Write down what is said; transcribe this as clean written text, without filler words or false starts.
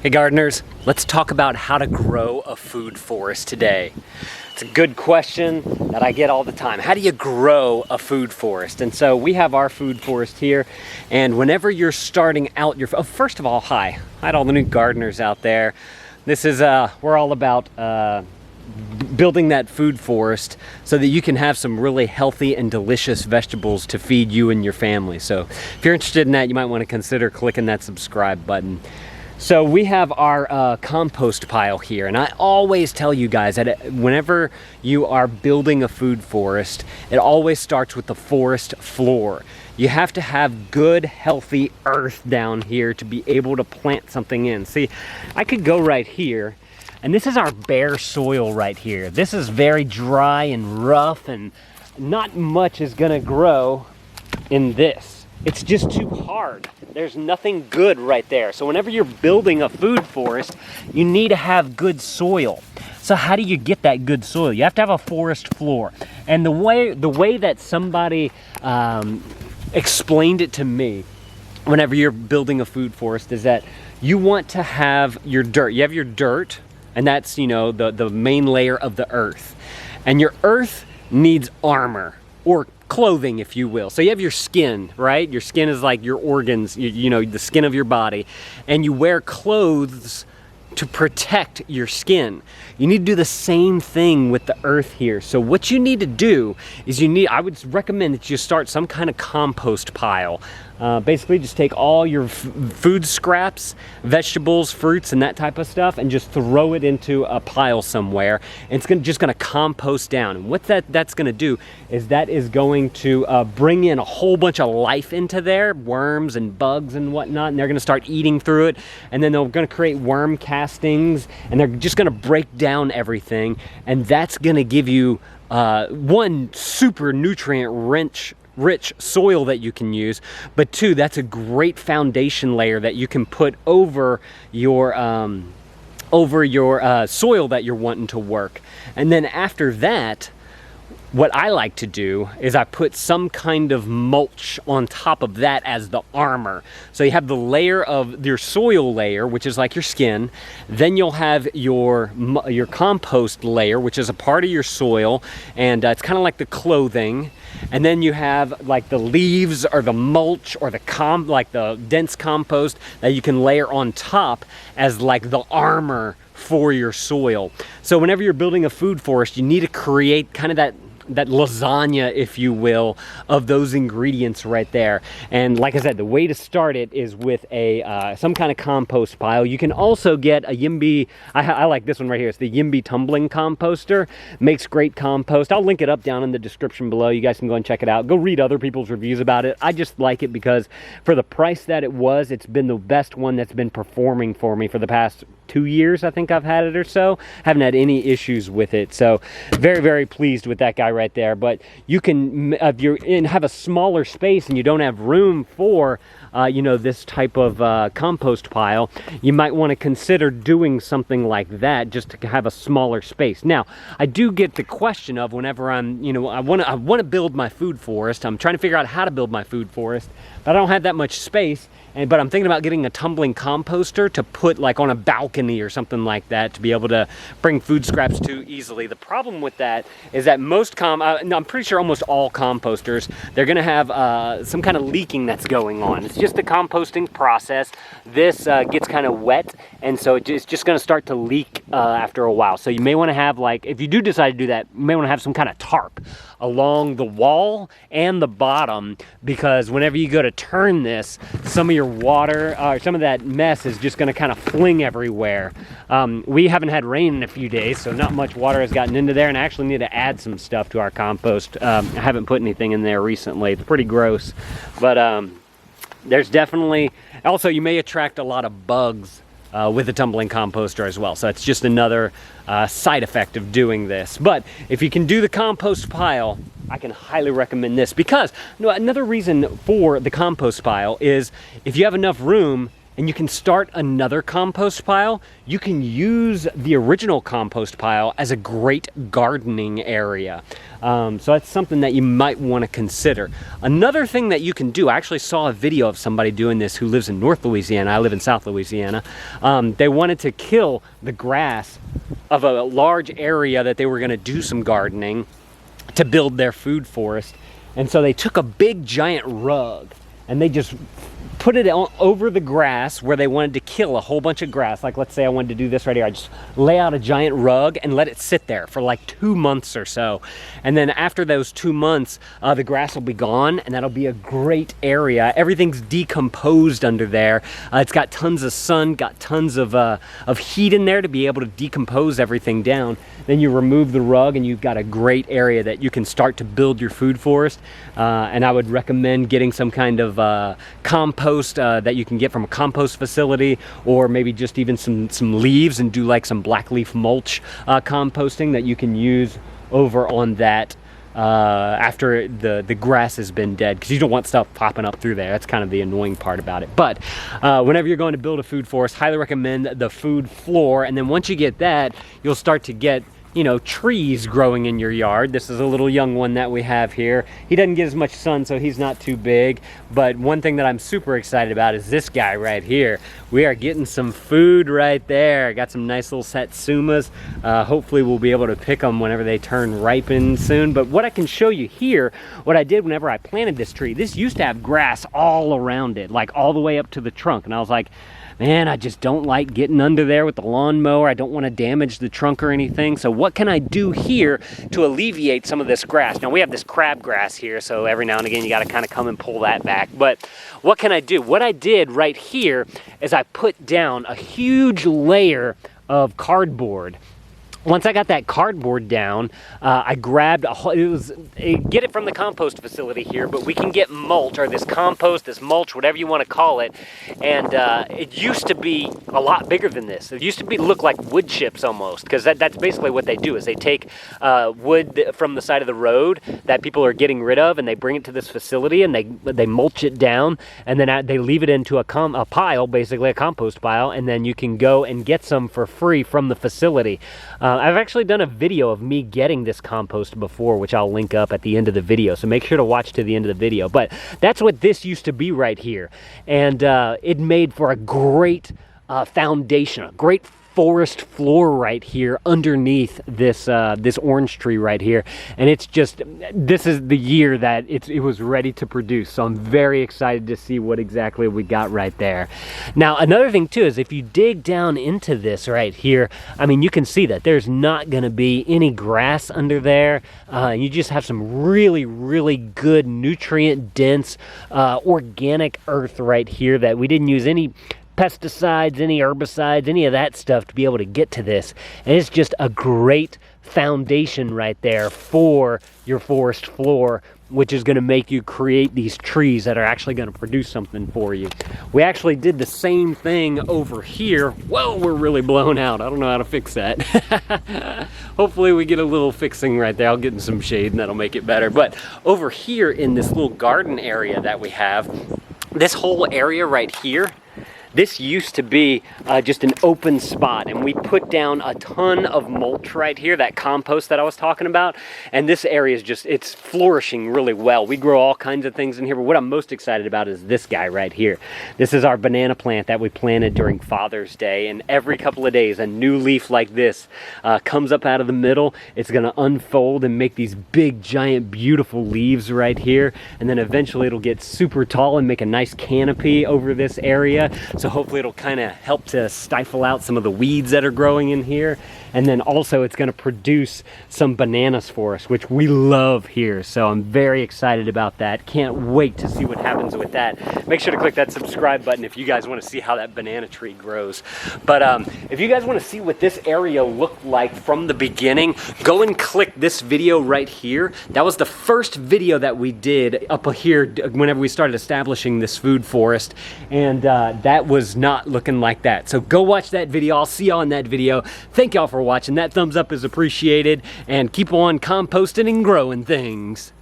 Hey gardeners, let's talk about how to grow a food forest today. It's a good question that I get all the time. How do you grow a food forest? And so we have our food forest here, and whenever you're starting out your, first of all, hi to all the new gardeners out there. This is, we're all about building that food forest so that you can have some really healthy and delicious vegetables to feed you and your family. So if you're interested in that, you might want to consider clicking that subscribe button. So we have our compost pile here, and I always tell you guys that whenever you are building a food forest, it always starts with the forest floor. You have to have good, healthy earth down here to be able to plant something in. See, I could go right here, and this is our bare soil right here. This is very dry and rough, and not much is gonna grow in this. It's just too hard. There's nothing good right there. So whenever you're building a food forest, you need to have good soil. So how do you get that good soil? You have to have a forest floor. And the way that somebody explained it to me, whenever you're building a food forest, is that you want to have your dirt. You have your dirt, and that's, you know, the main layer of the earth. And your earth needs armor, or clothing, if you will. So you have your skin, right? Your skin is like your organs, you know, the skin of your body. And you wear clothes to protect your skin. You need to do the same thing with the earth here. So what you need to do is I would recommend that you start some kind of compost pile. Basically just take all your food scraps, vegetables, fruits, and that type of stuff, and just throw it into a pile somewhere. And it's just gonna compost down. And what that's gonna do is that is going to bring in a whole bunch of life into there, worms and bugs and whatnot, and they're gonna start eating through it. And then they're gonna create worm castings, and they're just gonna break down everything. And that's gonna give you one, super nutrient rich soil that you can use, but two, that's a great foundation layer that you can put over your soil that you're wanting to work. And then after that, what I like to do is I put some kind of mulch on top of that as the armor. So you have the layer of your soil layer, which is like your skin. Then you'll have your compost layer, which is a part of your soil, and it's kind of like the clothing. And then you have like the leaves or the mulch or like the dense compost that you can layer on top as like the armor for your soil. So whenever you're building a food forest, you need to create kind of that lasagna, if you will, of those ingredients right there. And like I said, the way to start it is with some kind of compost pile. You can also get a Yimby, I like this one right here. It's the Yimby Tumbling Composter. Makes great compost. I'll link it up down in the description below. You guys can go and check it out. Go read other people's reviews about it. I just like it because for the price that it was, it's been the best one that's been performing for me for the past 2 years. I think I've had it or so. Haven't had any issues with it. So very, very pleased with that guy right there. But you can, if you're have a smaller space and you don't have room for you know, this type of compost pile, you might want to consider doing something like that just to have a smaller space. Now, I do get the question of whenever I'm, you know, I want to build my food forest. I'm trying to figure out how to build my food forest, but I don't have that much space. But I'm thinking about getting a tumbling composter to put like on a balcony or something like that to be able to bring food scraps to easily. The problem with that is that I'm pretty sure almost all composters, they're gonna have some kind of leaking that's going on. It's just the composting process. This gets kind of wet, and so it's just gonna start to leak after a while. So you may wanna have, like, if you do decide to do that, you may wanna have some kind of tarp along the wall and the bottom, because whenever you go to turn this, some of your water or some of that mess is just going to kind of fling everywhere. We haven't had rain in a few days, so not much water has gotten into there, and I actually need to add some stuff to our compost. I haven't put anything in there recently. It's pretty gross, but there's definitely, also you may attract a lot of bugs with the tumbling composter as well. So it's just another side effect of doing this. But if you can do the compost pile, I can highly recommend this, because another reason for the compost pile is if you have enough room, and you can start another compost pile, you can use the original compost pile as a great gardening area. So that's something that you might want to consider. Another thing that you can do, I actually saw a video of somebody doing this who lives in North Louisiana. I live in South Louisiana. They wanted to kill the grass of a large area that they were going to do some gardening to build their food forest. And so they took a big giant rug and they just put it over the grass where they wanted to kill a whole bunch of grass. Like, let's say I wanted to do this right here. I just lay out a giant rug and let it sit there for like 2 months or so. And then after those 2 months, the grass will be gone, and that'll be a great area. Everything's decomposed under there. It's got tons of sun, got tons of heat in there to be able to decompose everything down. Then you remove the rug and you've got a great area that you can start to build your food forest. And I would recommend getting some kind of compost that you can get from a compost facility, or maybe just even some leaves, and do like some black leaf mulch composting that you can use over on that after the grass has been dead, because you don't want stuff popping up through there. That's kind of the annoying part about it. But whenever you're going to build a food forest, highly recommend the food floor. And then once you get that, you'll start to get, you know, trees growing in your yard. This is a little young one that we have here. He doesn't get as much sun, so he's not too big. But one thing that I'm super excited about is this guy right here. We are getting some food right there. Got some nice little satsumas. Hopefully we'll be able to pick them whenever they turn ripen soon. But what I can show you here, what I did whenever I planted this tree, this used to have grass all around it, like all the way up to the trunk. And I was like, man, I just don't like getting under there with the lawnmower. I don't want to damage the trunk or anything. So what can I do here to alleviate some of this grass? Now we have this crabgrass here, so every now and again you got to kind of come and pull that back. But what can I do? What I did right here is I put down a huge layer of cardboard. Once I got that cardboard down, I grabbed a whole, get it from the compost facility here, but we can get mulch, or this compost, this mulch, whatever you want to call it. And it used to be a lot bigger than this. It used to look like wood chips almost, because that's basically what they do, is they take wood from the side of the road that people are getting rid of, and they bring it to this facility, and they mulch it down, and then they leave it into a pile, basically a compost pile, and then you can go and get some for free from the facility. I've actually done a video of me getting this compost before, which I'll link up at the end of the video, so make sure to watch to the end of the video. But that's what this used to be right here, and it made for a great foundation, a great forest floor right here underneath this this orange tree right here. And it's just, this is the year that it was ready to produce, so I'm very excited to see what exactly we got right there. Now another thing too is if you dig down into this right here, I mean, you can see that there's not going to be any grass under there. You just have some really good nutrient dense organic earth right here that we didn't use any pesticides, any herbicides, any of that stuff to be able to get to this. And it's just a great foundation right there for your forest floor, which is going to make you create these trees that are actually going to produce something for you. We actually did the same thing over here. Whoa, we're really blown out. I don't know how to fix that. Hopefully we get a little fixing right there. I'll get in some shade and that'll make it better. But over here in this little garden area that we have, this whole area right here, this used to be just an open spot, and we put down a ton of mulch right here, that compost that I was talking about, and this area is just, it's flourishing really well. We grow all kinds of things in here, but what I'm most excited about is this guy right here. This is our banana plant that we planted during Father's Day, and every couple of days a new leaf like this comes up out of the middle. It's going to unfold and make these big, giant, beautiful leaves right here, and then eventually it'll get super tall and make a nice canopy over this area. So hopefully it'll kind of help to stifle out some of the weeds that are growing in here. And then also it's going to produce some bananas for us, which we love here. So I'm very excited about that. Can't wait to see what happens with that. Make sure to click that subscribe button if you guys want to see how that banana tree grows. But if you guys want to see what this area looked like from the beginning, go and click this video right here. That was the first video that we did up here whenever we started establishing this food forest. And that was not looking like that. So go watch that video. I'll see y'all in that video. Thank y'all for watching. That thumbs up is appreciated, and keep on composting and growing things.